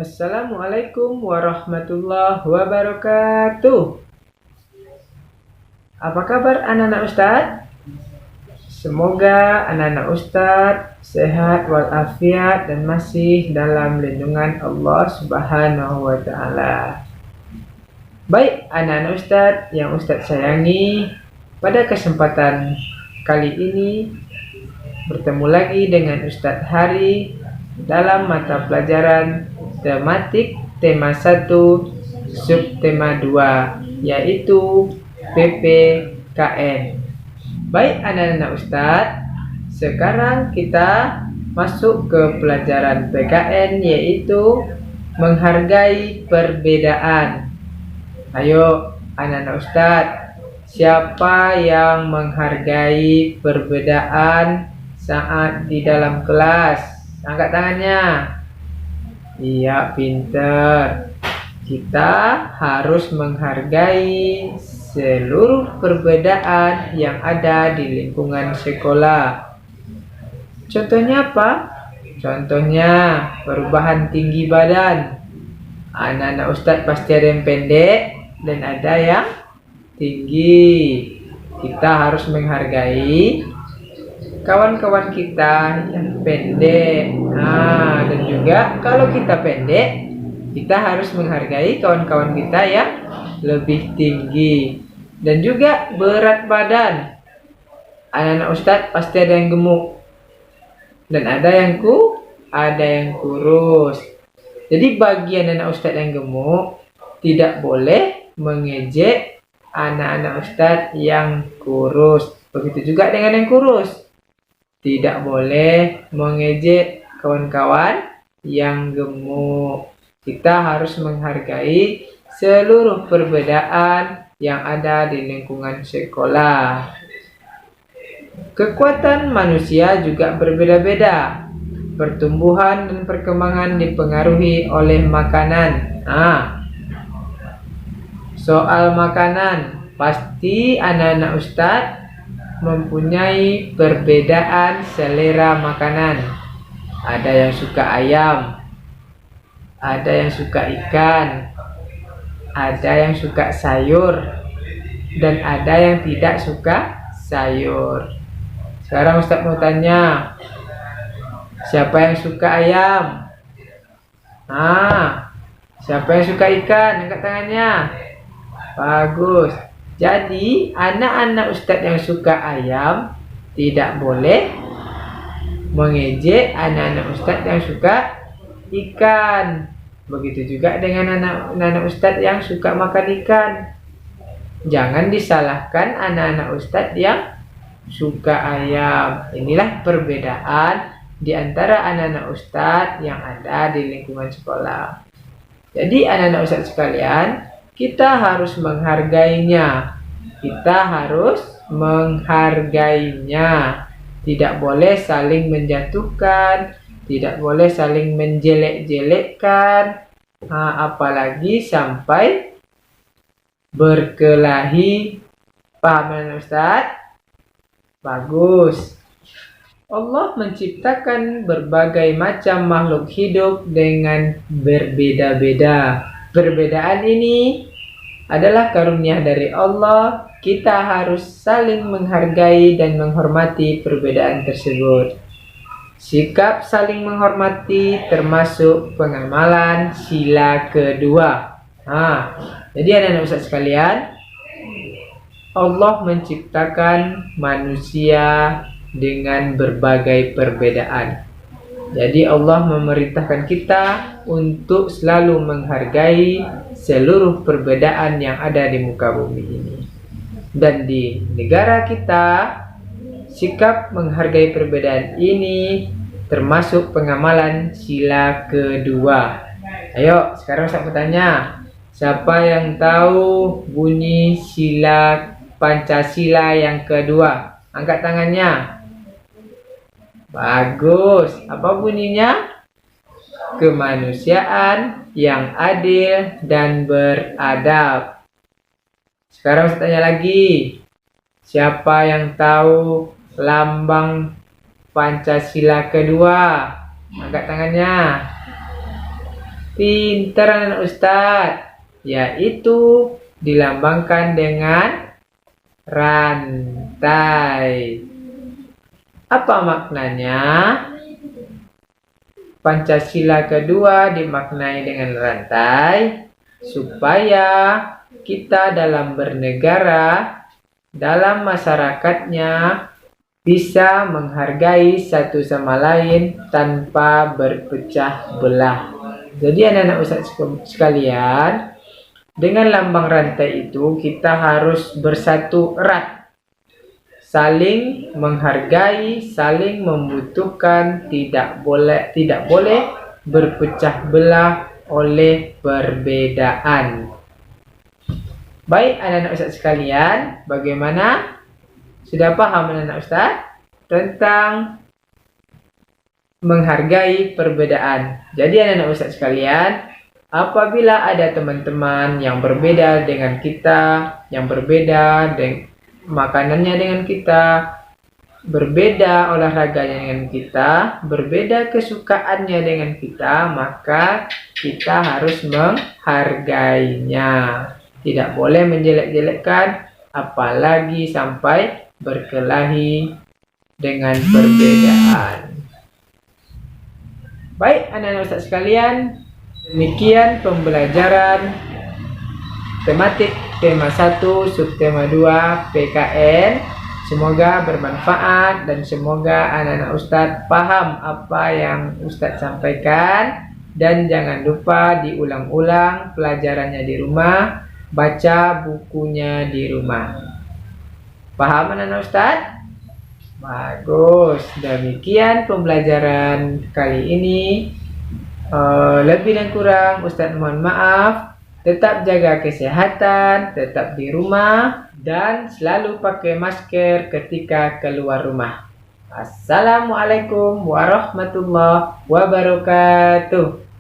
Assalamualaikum warahmatullahi wabarakatuh. Apa kabar anak-anak Ustadz? Semoga anak-anak Ustadz sehat walafiat dan masih dalam lindungan Allah Subhanahu wa Ta'ala. Baik anak-anak Ustadz yang Ustadz sayangi, pada kesempatan kali ini bertemu lagi dengan Ustadz Hari dalam mata pelajaran tematik tema 1 subtema 2 yaitu PPKN. Baik anak-anak Ustadz, sekarang kita masuk ke pelajaran PKN yaitu menghargai perbedaan. Ayo anak-anak Ustadz, siapa yang menghargai perbedaan saat di dalam kelas? Angkat tangannya. Iya, pinter. Kita harus menghargai seluruh perbedaan yang ada di lingkungan sekolah. Contohnya apa? Contohnya perubahan tinggi badan. Anak-anak Ustadz pasti ada yang pendek dan ada yang tinggi. Kita harus menghargai kawan-kawan kita yang pendek. Dan juga kalau kita pendek, kita harus menghargai kawan-kawan kita yang lebih tinggi. Dan juga berat badan. Anak-anak Ustadz pasti ada yang gemuk dan ada yang kurus. Jadi bagi anak-anak Ustadz yang gemuk, tidak boleh mengejek anak-anak Ustadz yang kurus. Begitu juga dengan yang kurus. Tidak boleh mengejek kawan-kawan yang gemuk. Kita harus menghargai seluruh perbedaan yang ada di lingkungan sekolah. Kekuatan manusia juga berbeda-beda. Pertumbuhan dan perkembangan dipengaruhi oleh makanan. Soal makanan, pasti anak-anak Ustadz mempunyai perbedaan selera makanan. Ada yang suka ayam, ada yang suka ikan, ada yang suka sayur, dan ada yang tidak suka sayur. Sekarang Ustadz mau tanya, siapa yang suka ayam? Siapa yang suka ikan? Angkat tangannya. Bagus. Jadi, anak-anak Ustadz yang suka ayam tidak boleh mengejek anak-anak Ustadz yang suka ikan. Begitu juga dengan anak-anak Ustadz yang suka makan ikan. Jangan disalahkan anak-anak Ustadz yang suka ayam. Inilah perbedaan di antara anak-anak Ustadz yang ada di lingkungan sekolah. Jadi, anak-anak Ustadz sekalian, kita harus menghargainya. Kita harus menghargainya. Tidak boleh saling menjatuhkan, tidak boleh saling menjelek-jelekkan, apalagi sampai berkelahi. Paham Ustaz? Bagus. Allah menciptakan berbagai macam makhluk hidup dengan berbeda-beda. Perbedaan ini adalah karunia dari Allah. Kita harus saling menghargai dan menghormati perbedaan tersebut. Sikap saling menghormati termasuk pengamalan sila kedua. Jadi anak-anak Ustaz sekalian, Allah menciptakan manusia dengan berbagai perbedaan. Jadi Allah memerintahkan kita untuk selalu menghargai seluruh perbedaan yang ada di muka bumi ini. Dan di negara kita, sikap menghargai perbedaan ini termasuk pengamalan sila kedua. Ayo, sekarang saya bertanya, siapa yang tahu bunyi sila Pancasila yang kedua? Angkat tangannya. Bagus. Apa bunyinya? Kemanusiaan yang adil dan beradab. Sekarang saya tanya lagi. Siapa yang tahu lambang Pancasila kedua? Angkat tangannya. Pintar anak Ustadz, yaitu dilambangkan dengan rantai. Apa maknanya? Pancasila kedua dimaknai dengan rantai supaya kita dalam bernegara, dalam masyarakatnya bisa menghargai satu sama lain tanpa berpecah belah. Jadi anak-anak Ustadz sekalian, dengan lambang rantai itu kita harus bersatu erat, saling menghargai, saling membutuhkan, tidak boleh berpecah belah oleh perbedaan. Baik anak-anak Ustadz sekalian, bagaimana? Sudah paham anak-anak Ustadz tentang menghargai perbedaan. Jadi anak-anak Ustadz sekalian, apabila ada teman-teman yang berbeda dengan kita, yang berbeda dengan makanannya dengan kita, berbeda olahraganya dengan kita, berbeda kesukaannya dengan kita, maka kita harus menghargainya. Tidak boleh menjelek-jelekkan, apalagi sampai berkelahi dengan perbedaan. Baik anak-anak Ustadz sekalian, demikian pembelajaran tematik tema 1 subtema 2 PKN. Semoga bermanfaat dan semoga anak-anak Ustadz paham apa yang Ustadz sampaikan, dan jangan lupa diulang-ulang pelajarannya di rumah, baca bukunya di rumah. Paham anak-anak Ustadz? Bagus. Demikian pembelajaran kali ini. Lebih dan kurang Ustadz mohon maaf. Tetap jaga kesehatan, tetap di rumah, dan selalu pakai masker ketika keluar rumah. Assalamualaikum warahmatullahi wabarakatuh.